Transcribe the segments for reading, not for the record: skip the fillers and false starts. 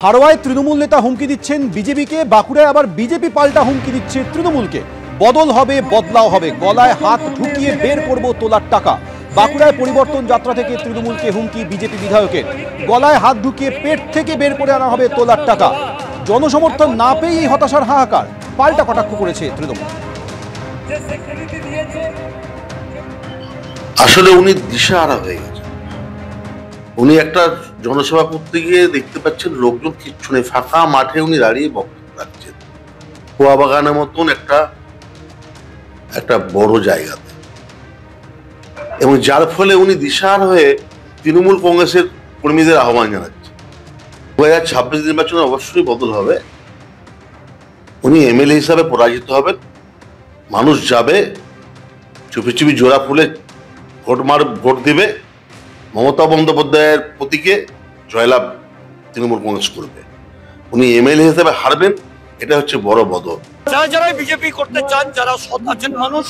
হাড়োয়ায় তৃণমূল নেতা হুমকি দিচ্ছেন বিজেপিকে, বাঁকুড়ায় আবার বিজেপি পাল্টা হুমকি দিচ্ছে তৃণমূলকে। বদল হবে, বদলাও হবে, গলায় হাত ঢুকিয়ে বের করব তোলার টাকা। বাঁকুড়ায় পরিবর্তন যাত্রা থেকে তৃণমূলকে হুমকি বিজেপি বিধায়কের, গলায় হাত ঢুকিয়ে পেট থেকে বের করে আনা হবে তোলার টাকা। জনসমর্থন না পেয়েই হতাশার হাহাকার, পাল্টা কটাক্ষ করেছে তৃণমূল। আসলে উনি দিশাহারা হয়ে গেছে। উনি একটা জনসভা করতে গিয়ে দেখতে পাচ্ছেন লোকজন কিচ্ছু নেই, ফাঁকা মাঠে উনি দাঁড়িয়ে বক্তব্য রাখছেন কুয়া বাগানের মতন একটা বড় জায়গাতে, এবং যার ফলে উনি দিশাহারা হয়ে তৃণমূল কংগ্রেসের কর্মীদের আহ্বান জানাচ্ছে 2026 নির্বাচনে অবশ্যই বদল হবে। উনি এমএলএ হিসাবে পরাজিত হবেন, মানুষ যাবে চুপি চুপি জোড়া ফুলে ভোট দিবে, মমতা বন্দ্যোপাধ্যায়ের প্রতীকে জয়লাভ তৃণমূল কংগ্রেস করবে। উনি এমএলএ হিসেবে হারবেন, এটা হচ্ছে বড় বদল। যারা বিজেপি করতে চান, যারা সৎ আছেন মানুষ,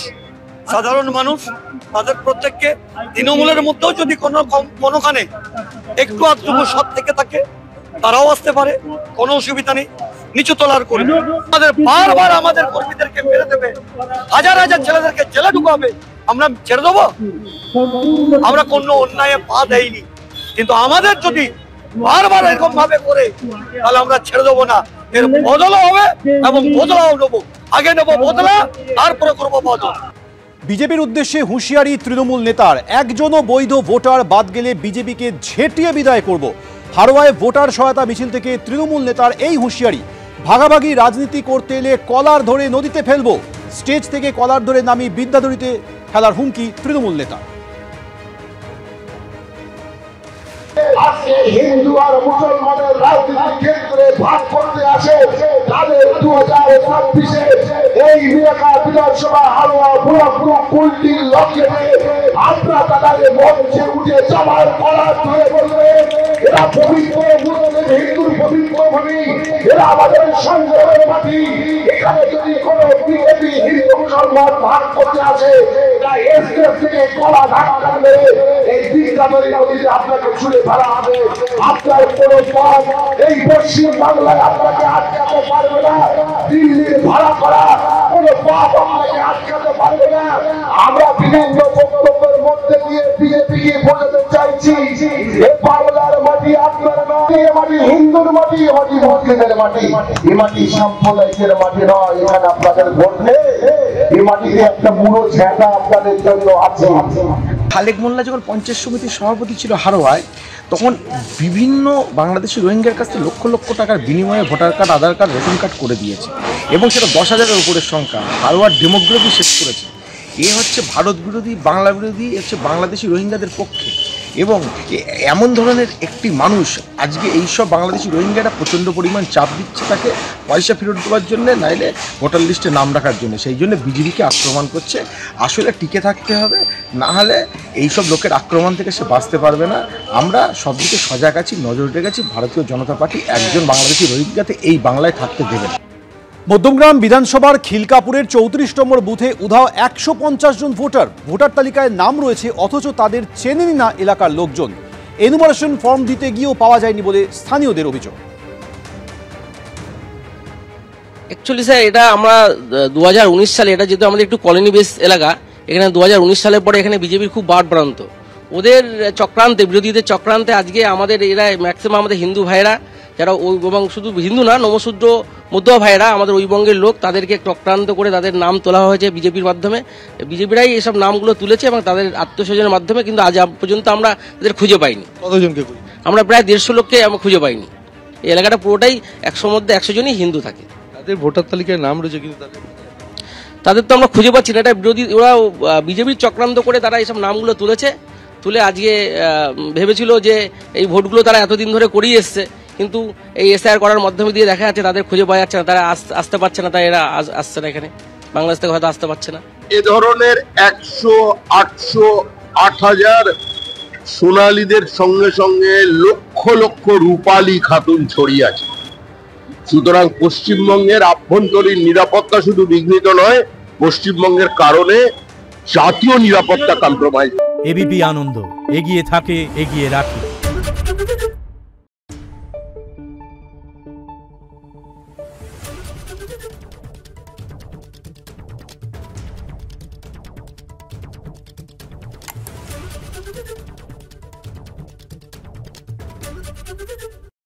সাধারণ মানুষ, তাদের প্রত্যেককে তৃণমূলের মধ্যেও যদি কোনোখানে একটু আধটু সৎ থেকে থাকে তারাও আসতে পারে, কোনো অসুবিধা নেই। নিচু তলার কর্মী আমাদের বারবার আমাদের কর্মীদেরকে মেরে দেবে, হাজার হাজার ছেলেদেরকে জেলে ঢুকাবে, আমরা ছেড়ে দেবো? আমরা কোনো অন্যায় পা দেইনি, কিন্তু আমাদের যদি বারবার এরকম ভাবে করে তাহলে আমরা ছেড়ে দেবো না। এর বদলও হবে এবং বদলাও নেবো, আগে নেবো বদলা, তারপরে করবো বদল। বিজেপির উদ্দেশ্যে হুঁশিয়ারি তৃণমূল নেতার, একজনও বৈধ ভোটার বাদ গেলে বিজেপিকে ঝেঁটিয়ে বিদায় করব। হাড়োয়ায় ভোটার সহায়তা মিছিল থেকে তৃণমূল নেতার এই হুঁশিয়ারি, ভাগাভাগি রাজনীতি করতে এলে কলার ধরে নদীতে ফেলবো। স্টেজ থেকে কলার ধরে নামি বিদ্যাধরীতে ফেলার হুমকি তৃণমূল নেতা। আজকে হিন্দু আর মুসলমানের রাজনীতির ক্ষেত্রে ভাগ করতে আসে তাদের 2026-এ এই এলাকা বিধানসভা হাড়োয়া বুড়াপুর কুলটির লক্ষ্যে আমরা তাদের মঞ্চে উঠে যাওয়ার কলার ধরে বলবে এরা পবিত্র মুসলিম হিন্দুর পবিত্র ভূমি, এরা আমাদের সংগ্রামের মাটি। এখানে যদি কোনো বিজেপি হিন্দু মুসলমান ভাগ করতে আসে তা এসএস থেকে কলা ধাক্কা মেরে এই বিদ্যাধরী নদীতে আপনাকে ছুড়ে ফেলা হবে। আপনার কোনো পথ এই পশ্চিম বাংলায় আপনাকে আটকাতে পারবে না, দিল্লির ভাড়া করা কোনো পথ আপনাকে আটকাতে পারবে না। আমরা বিভিন্ন বক্তব্যের মধ্যে দিয়ে বিজেপিকে বোঝাতে চাইছি এ বাংলার মাটি আপনার নয়, এ মাটি হিন্দুর মাটি, এ মাটি মুসলিমের মাটি, এ মাটি সাম্প্রদায়িকের মাটি নয়। এখানে আপনাদের ভোট নেই, এই মাটিতে একটা বুড়ো ঝেঁটা আপনাদের জন্য আছে। খালেক মোল্লা যখন পঞ্চায়েত সমিতির সভাপতি ছিল হাড়োয়ায়, তখন বিভিন্ন বাংলাদেশি রোহিঙ্গার কাছে লক্ষ লক্ষ টাকার বিনিময়ে ভোটার কার্ড, আধার কার্ড, রেশন কার্ড করে দিয়েছে, এবং সেটা 10,000-এর উপরের সংখ্যা। হাড়োয়ার ডেমোগ্রাফি শেষ করেছে। এ হচ্ছে ভারত বিরোধী, বাংলা বিরোধী, হচ্ছে বাংলাদেশি রোহিঙ্গাদের পক্ষে। এবং এমন ধরনের একটি মানুষ আজকে এইসব বাংলাদেশি রোহিঙ্গারা প্রচণ্ড পরিমাণ চাপ দিচ্ছে তাকে পয়সা ফেরত দেওয়ার জন্য, নাইলে ভোটার লিস্টে নাম রাখার জন্য। সেই জন্য বিজেপিকে আক্রমণ করছে। আসলে টিকে থাকতে হবে, না হলে এইসব লোকের আক্রমণ থেকে সে বাঁচতে পারবে না। আমরা সব দিকে সজাগ আছি, নজর রেখেছি। ভারতীয় জনতা পার্টি একজন বাংলাদেশি রোহিঙ্গাতে এই বাংলায় থাকতে দেবে না। মধ্যমগ্রাম বিধানসভার খিলকাপুরের 34 নম্বর বুথে উধাও 150 জন ভোটার। ভোটার তালিকায় নাম রয়েছে, অথচ তাদের চেনেনি না এলাকার লোকজন। এনুমারেশন ফর্ম দিতে গিয়েও পাওয়া যায়নি বলে স্থানীয়দের অভিযোগ। অ্যাকচুয়ালি স্যার, এটা আমরা 2019 সালে, এটা যেহেতু আমাদের একটু কলোনি বেস এলাকা, এখানে 2019 সালের পরে এখানে বিজেপির খুব বাড়প্রান্ত। ওদের চক্রান্তে, বিরোধীদের চক্রান্তে আজকে আমাদের এরা ম্যাক্সিমাম আমাদের হিন্দু ভাইরা, যারা ওই, এবং শুধু হিন্দু না, নমশূদ্র মধ্যুয়া ভাইরা আমাদের ওই বঙ্গের লোক, তাদেরকে চক্রান্ত করে তাদের নাম তোলা হয়েছে বিজেপির মাধ্যমে। বিজেপিরাই এসব নামগুলো তুলেছে এবং তাদের আত্মস্বজনের মাধ্যমে, কিন্তু আজ পর্যন্ত আমরা তাদের খুঁজে পাইনি। কতজনকে? আমরা প্রায় 150 লোককে আমরা খুঁজে পাইনি। এই এলাকাটা পুরোটাই 100 মধ্যে 100 জনই হিন্দু থাকে। তাদের ভোটার তালিকায় নাম রয়েছে, কিন্তু তাদের তো আমরা খুঁজে পাচ্ছি না। এটা বিরোধী, ওরা বিজেপির চক্রান্ত করে তারা এইসব নামগুলো তুলে আজকে ভেবেছিল যে এই ভোটগুলো তারা এতদিন ধরে করিয়ে এসছে, কিন্তু এই এসআইআর করার মাধ্যমে দিয়ে দেখা যাচ্ছে তাদের খুঁজে পাওয়া যাচ্ছে না, তারা আসতে পারছে না, তাই এরা আসছে না এখানে, বাংলাদেশ থেকে হয়তো আসতে পারছে না। এ ধরনের 100, 800, 8,000 সোনালীদের সঙ্গে সঙ্গে লক্ষ লক্ষ রূপালী খাতুন ছড়িয়ে আছে। সুতরাং পশ্চিমবঙ্গের আভ্যন্তরীণ নিরাপত্তা শুধু বিঘ্নিত নয়, পশ্চিমবঙ্গের কারণে জাতীয় নিরাপত্তা কম্প্রোমাইজ। এবিপি আনন্দ, এগিয়ে থাকে, এগিয়ে রাখে। দেবে।